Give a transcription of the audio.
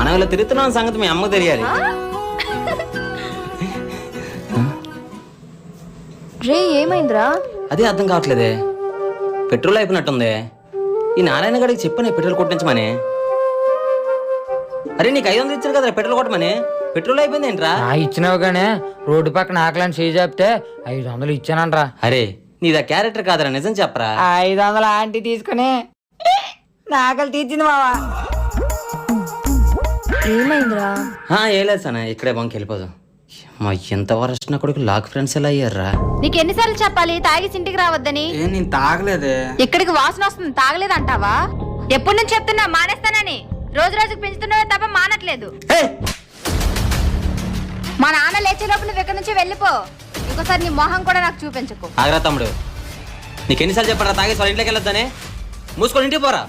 మనం ఇలా తిరుగుతున్నాం సంగతి మీ అమ్మకు తెలియాలి. రే ఏమైందిరా? అదే అర్థం కావట్లేదే. పెట్రోల్ అయిపోయినట్టుంది. ఈ నారాయణ గడికి చెప్పనే పెట్రోల్ కొట్టించమని. అరే నీకు 500 ఇచ్చాను కదరా పెట్రోల్ కొట్టమని. పెట్రోల్ అయిపోయింది ఏంట్రా? ఇచ్చినావు గానే రోడ్డు పక్కన ఆకలని చేయి చెప్తే 500 ఇచ్చానంట్రా. అరే నీదా క్యారెక్టర్ కాదరా, నిజం చెప్పరా. 500 ఆంటీ తీసుకుని నాకలు తీర్చింది మావా. ఏమైందిరా? ఏం లేదు సనా, ఇక్కడే బంకి వెళ్ళిపోదాం. మా ఎంత వరస్ట్ నా కొడుకు లాక్ ఫ్రెండ్స్ ఎలా అయ్యారా? నీకు ఎన్నిసార్లు చెప్పాలి తాగేసి ఇంటికి రావద్దని? నేను తాగలేదే. ఇక్కడికి వాసన వస్తుంది, తాగలేదంటావా? ఎప్పటి నుంచి చెప్తున్నా మానేస్తానని. రోజు రోజుకు పెంచుతున్నావే తప్ప మానట్లేదు. మా నాన్న లేచే లోపు నువ్వు ఇక్కడ నుంచి వెళ్ళిపో. ఇంకోసారి నీ మొహం కూడా నాకు చూపించకు. ఆగ్రా తమ్ముడు, నీకు ఎన్నిసార్లు చెప్పారా తాగేసి వాళ్ళ ఇంట్లోకి వెళ్ళొద్దనే? మూసుకొని ఇంటికి పోరా.